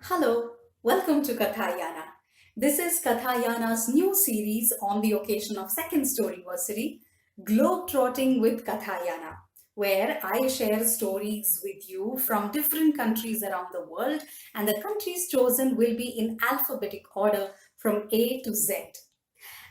Hello, welcome to Kathaa Yaana. This is Kathaa Yaana's new series on the occasion of second storyversary, Globe Trotting with Kathaa Yaana, where I share stories with you from different countries around the world, and the countries chosen will be in alphabetic order from A to Z.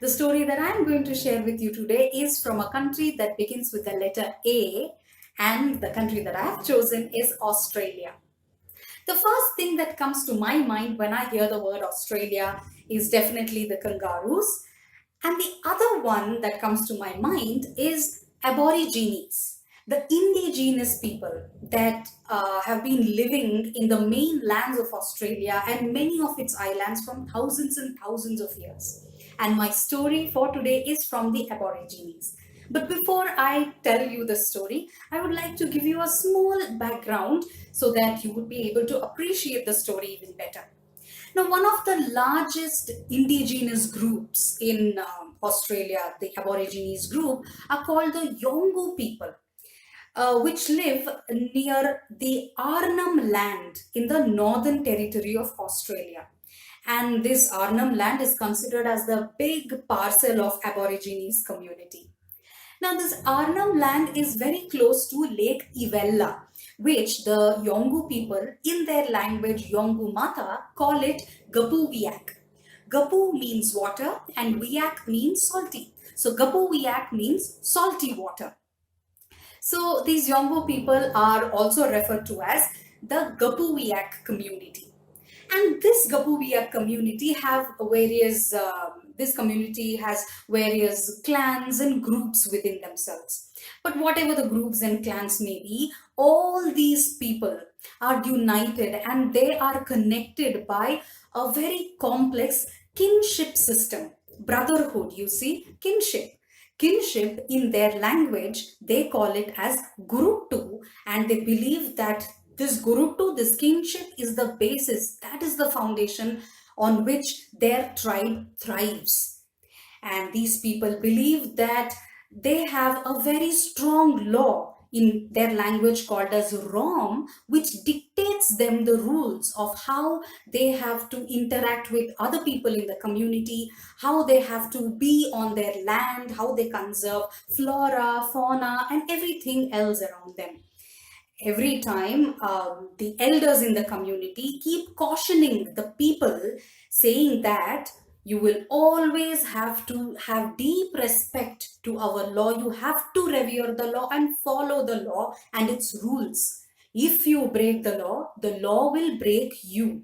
The story that I'm going to share with you today is from a country that begins with the letter A, and the country that I have chosen is Australia. The first thing that comes to my mind when I hear the word Australia is definitely the kangaroos. And the other one that comes to my mind is Aborigines, the indigenous people that have been living in the main lands of Australia and many of its islands from thousands and thousands of years. And my story for today is from the Aborigines. But before I tell you the story, I would like to give you a small background so that you would be able to appreciate the story even better. Now, one of the largest indigenous groups in Australia, the Aborigines group, are called the Yolngu people, which live near the Arnhem Land in the Northern Territory of Australia. And this Arnhem Land is considered as the big parcel of Aborigines community. Now, this Arnhem land is very close to Lake Ivella, which the Yolngu people, in their language Yolngu Mata, call it Gapu Viak. Gapu means water and Viak means salty. So Gapu Viak means salty water. So these Yolngu people are also referred to as the Gapu Viak community. And this Gapuviya community this community has various clans and groups within themselves. But whatever the groups and clans may be, all these people are united and they are connected by a very complex kinship system. Brotherhood, you see, kinship. Kinship in their language, they call it as Gurutu, and they believe that this Gurutu, this kinship is the basis, that is the foundation on which their tribe thrives. And these people believe that they have a very strong law in their language called as Rom, which dictates them the rules of how they have to interact with other people in the community, how they have to be on their land, how they conserve flora, fauna, and everything else around them. Every time the elders in the community keep cautioning the people, saying that you will always have to have deep respect to our law. You have to revere the law and follow the law and its rules. If you break the law will break you.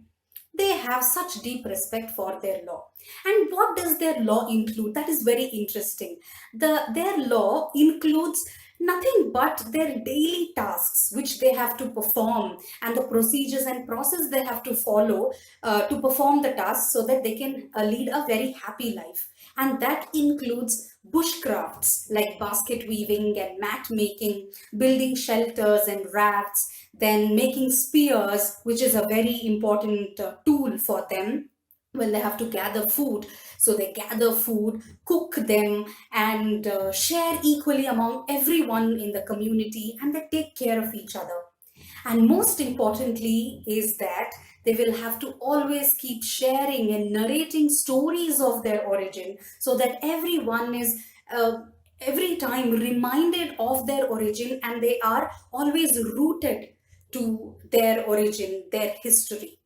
They have such deep respect for their law. And what does their law include? That is very interesting. Their law includes nothing but their daily tasks which they have to perform, and the procedures and process they have to follow to perform the tasks so that they can lead a very happy life. And that includes bushcrafts like basket weaving and mat making, building shelters and rafts, then making spears, which is a very important tool for them when they have to gather food. So they gather food, cook them, and share equally among everyone in the community, and they take care of each other. And most importantly is that they will have to always keep sharing and narrating stories of their origin so that everyone is every time reminded of their origin, and they are always rooted to their origin, their history.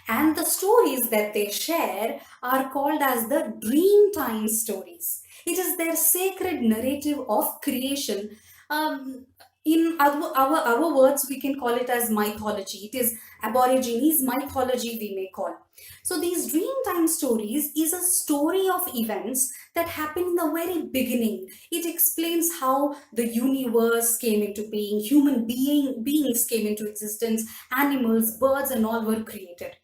And the stories that they share are called as the Dreamtime stories. It is their sacred narrative of creation. In our words, we can call it as mythology. It is Aborigines mythology, we may call. So these Dreamtime stories is a story of events that happened in the very beginning. It explains how the universe came into being, beings came into existence, animals, birds, and all were created.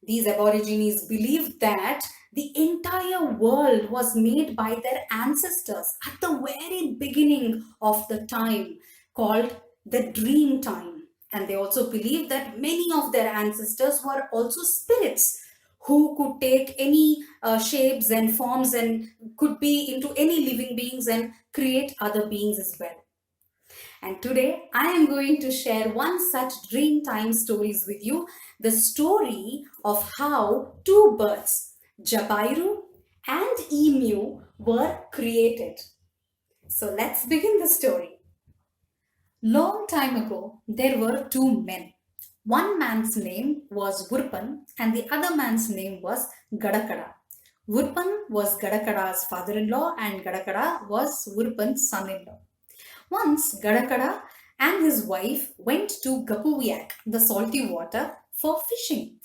These Aborigines believed that the entire world was made by their ancestors at the very beginning of the time, called the dream time. And they also believed that many of their ancestors were also spirits who could take any shapes and forms and could be into any living beings and create other beings as well. And today I am going to share one such Dreamtime stories with you the story of how two birds, Jabiru and Emu, were created. So let's begin the story. Long time ago, there were two men. One man's name was Vurpan and the other man's name was Gadakada. Vurpan was Gadakada's father-in-law and Gadakada was Vurpan's son-in-law. Once Gadakada and his wife went to Gapuviak, the salty water, for fishing.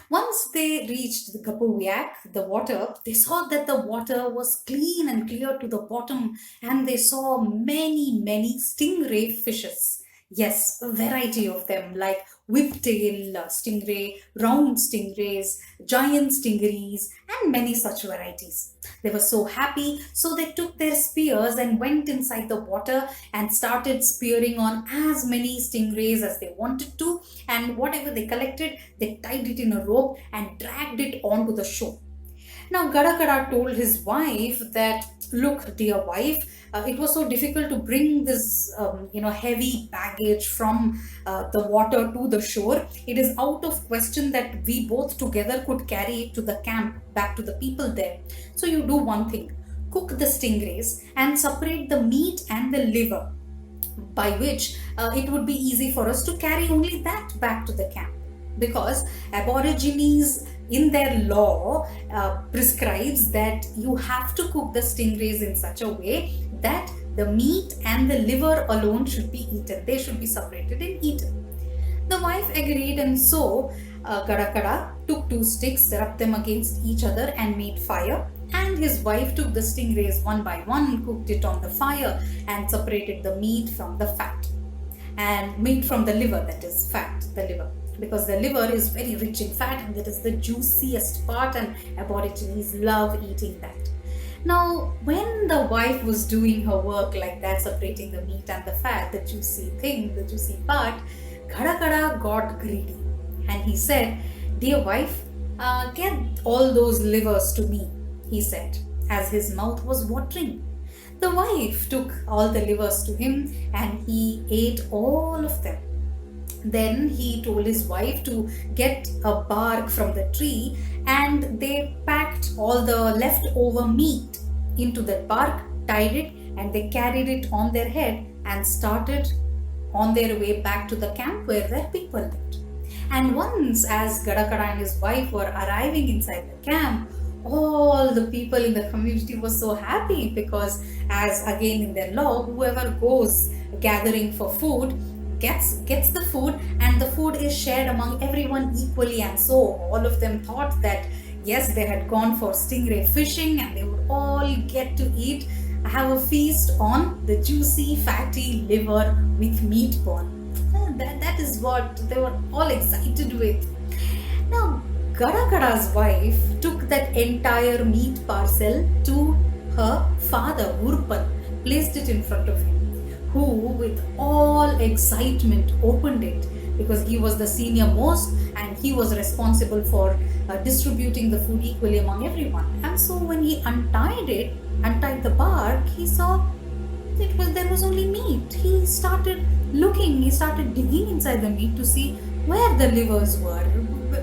Once they reached the Gapuviak, the water, they saw that the water was clean and clear to the bottom, and they saw many stingray fishes. Yes, a variety of them, like whiptail stingray, round stingrays, giant stingarees, and many such varieties. They were so happy, so they took their spears and went inside the water and started spearing on as many stingrays as they wanted to, and whatever they collected, they tied it in a rope and dragged it onto the shore. Now Gadakada told his wife that, look, dear wife, it was so difficult to bring this heavy baggage from the water to the shore. It is out of question that we both together could carry it to the camp, back to the people there. So you do one thing, cook the stingrays and separate the meat and the liver, by which it would be easy for us to carry only that back to the camp. Because Aborigines in their law prescribes that you have to cook the stingrays in such a way that the meat and the liver alone should be eaten. They should be separated and eaten. The wife agreed, and so Gadakada took two sticks, rubbed them against each other and made fire, and his wife took the stingrays one by one, cooked it on the fire and separated the meat from the fat, and meat from the liver, that is fat, the liver, because the liver is very rich in fat and that is the juiciest part, and Aborigines love eating that. Now, when the wife was doing her work like that, separating the meat and the fat, the juicy thing, the juicy part, Gadakada got greedy and he said, dear wife, get all those livers to me, he said, as his mouth was watering. The wife took all the livers to him and he ate all of them. Then he told his wife to get a bark from the tree, and they packed all the leftover meat into that bark, tied it, and they carried it on their head and started on their way back to the camp where their people lived. And once, as Gadakada and his wife were arriving inside the camp, all the people in the community were so happy because, as again in their law, whoever goes gathering for food gets the food, and the food is shared among everyone equally. And so all of them thought that yes, they had gone for stingray fishing and they would all get to eat, have a feast on the juicy fatty liver with meat bone. That is what they were all excited with. Now Gadakada's wife took that entire meat parcel to her father Vurpan, placed it in front of him, who with all excitement opened it, because he was the senior most and he was responsible for distributing the food equally among everyone. And so when he untied the bark, he saw there was only meat. He started looking, he started digging inside the meat to see where the livers were.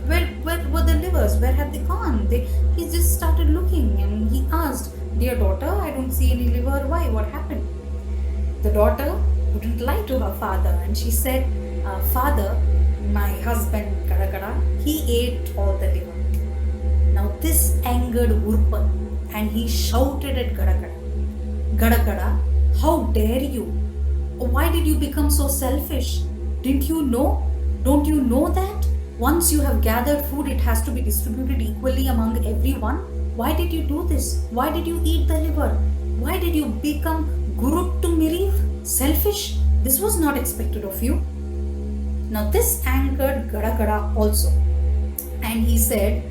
Where were the livers? Where had they gone? He just started looking and he asked, dear daughter, I don't see any liver. Why? What happened? The daughter wouldn't lie to her father, and she said, father, my husband Gadakada, he ate all the liver. Now this angered Vurpan and he shouted at Gadakada, Gadakada, how dare you? Why did you become so selfish? Didn't you know? Don't you know that once you have gathered food, it has to be distributed equally among everyone? Why did you do this? Why did you eat the liver? Why did you become Guru to Mirif? Selfish? This was not expected of you. Now this angered Gadakada also, and he said,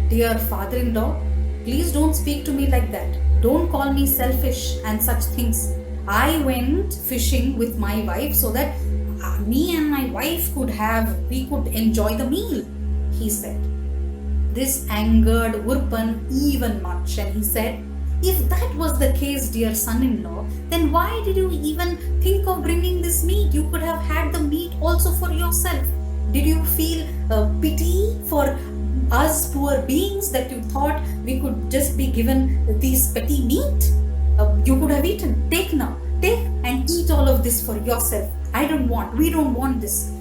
dear father-in-law, please don't speak to me like that. Don't call me selfish and such things. I went fishing with my wife so that me and my wife could enjoy the meal, he said. This angered Vurpan even much, and he said, if that was the case, dear son-in-law, then why did you even think of bringing this meat? You could have had the meat also for yourself. Did you feel pity for us poor beings that you thought we could just be given these petty meat? You could have eaten. Take now. Take and eat all of this for yourself. I don't want. We don't want this.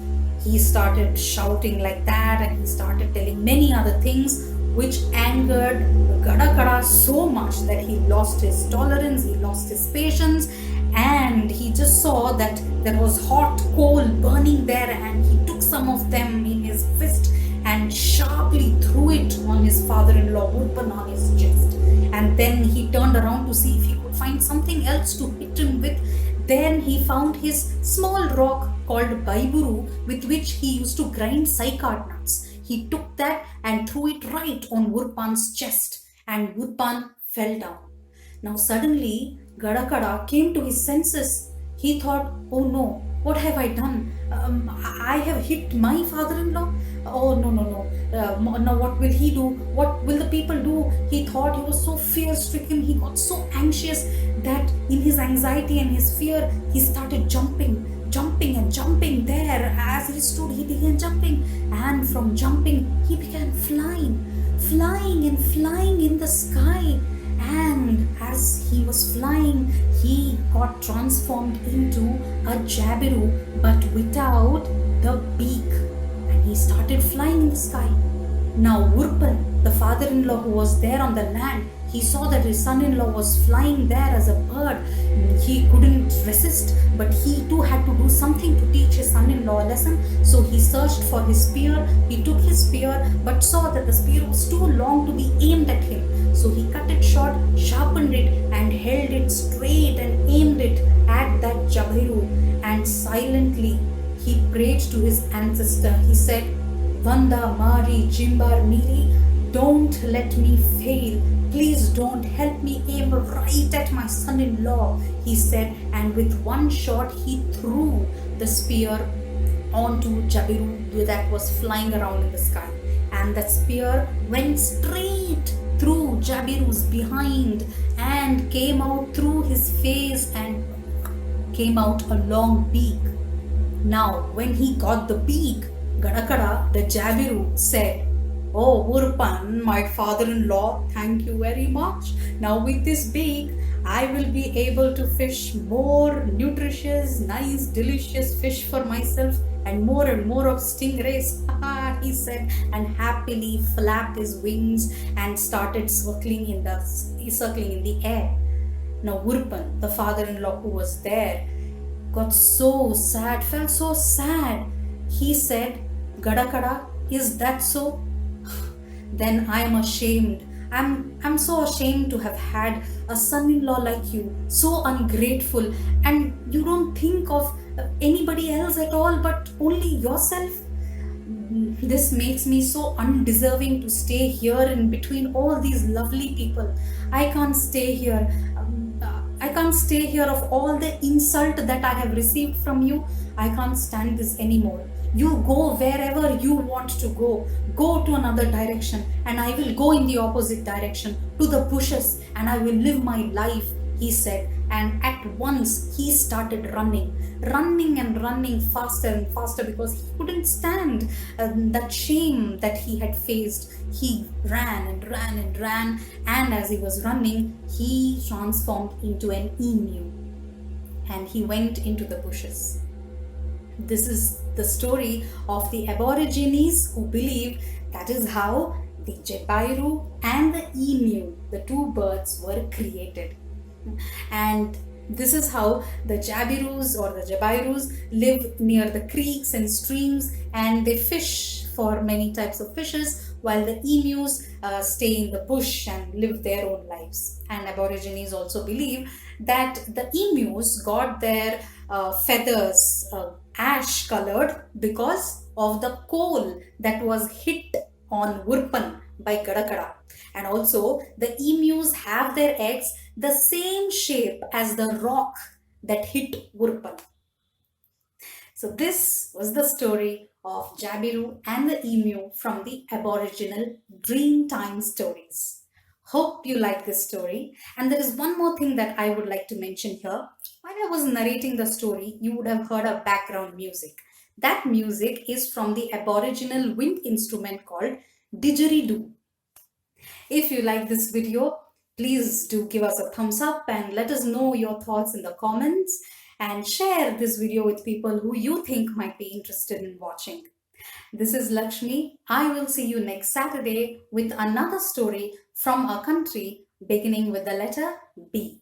He started shouting like that, and he started telling many other things which angered Gadakada so much that he lost his tolerance, he lost his patience, and he just saw that there was hot coal burning there, and he took some of them in his fist and sharply threw it on his father-in-law, Urpan, on his chest. And then he turned around to see if he could find something else to hit him with. Then he found his small rock called Baiburu, with which he used to grind cycad nuts. He took that and threw it right on Urpan's chest, and Urpan fell down. Now suddenly Gadakada came to his senses. He thought, oh no, what have I done? I have hit my father-in-law. Oh no, no, no. Now what will he do? What will the people do? He thought. He was so fear-stricken. He got so anxious that in his anxiety and his fear, he started jumping and jumping. There, as he stood, he began jumping, and from jumping he began flying and flying in the sky. And as he was flying, he got transformed into a Jabiru, but without the beak, and he started flying in the sky. Now Urpan, the father-in-law who was there on the land, he saw that his son-in-law was flying there as a bird. He couldn't resist, but he too had to do something to teach his son-in-law a lesson. So he searched for his spear. He took his spear, but saw that the spear was too long to be aimed at him. So he cut it short, sharpened it, and held it straight and aimed it at that Jabiru. And silently he prayed to his ancestor. He said, Vanda Mari Jimbar Miri, don't let me fail. Please don't, help me aim right at my son-in-law, he said, and with one shot he threw the spear onto Jabiru that was flying around in the sky. And that spear went straight through Jabiru's behind and came out through his face and came out a long beak. Now, when he got the beak, Gadakada, the Jabiru, said, Oh, Urpan, my father-in-law, thank you very much. Now with this beak, I will be able to fish more nutritious, nice, delicious fish for myself and more of stingrays, he said, and happily flapped his wings and started circling in the air. Now Urpan, the father-in-law who was there, got so sad, felt so sad. He said, Gadakada, is that so? Then I am ashamed. I'm so ashamed to have had a son-in-law like you, so ungrateful, and you don't think of anybody else at all but only yourself. This makes me so undeserving to stay here in between all these lovely people. I can't stay here. I can't stay here of all the insult that I have received from you. I can't stand this anymore. You go wherever you want to go. Go to another direction, and I will go in the opposite direction to the bushes, and I will live my life, he said. And at once he started running and running faster and faster because he couldn't stand that shame that he had faced. He ran and ran, and as he was running, he transformed into an emu and he went into the bushes. This is the story of the Aborigines who believe that is how the Jabiru and the emu, the two birds, were created. And this is how the Jabirus or the Jabirus live near the creeks and streams, and they fish for many types of fishes, while the emus stay in the bush and live their own lives. And Aborigines also believe that the emus got their feathers ash colored because of the coal that was hit on Urpan by Gadakada. And also the emus have their eggs the same shape as the rock that hit Urpan. So this was the story of Jabiru and the emu from the Aboriginal Dreamtime Stories. Hope you like this story. And there is one more thing that I would like to mention here. While I was narrating the story, you would have heard a background music. That music is from the Aboriginal wind instrument called didgeridoo. If you like this video, please do give us a thumbs up and let us know your thoughts in the comments, and share this video with people who you think might be interested in watching. This is Lakshmi. I will see you next Saturday with another story from a country beginning with the letter B.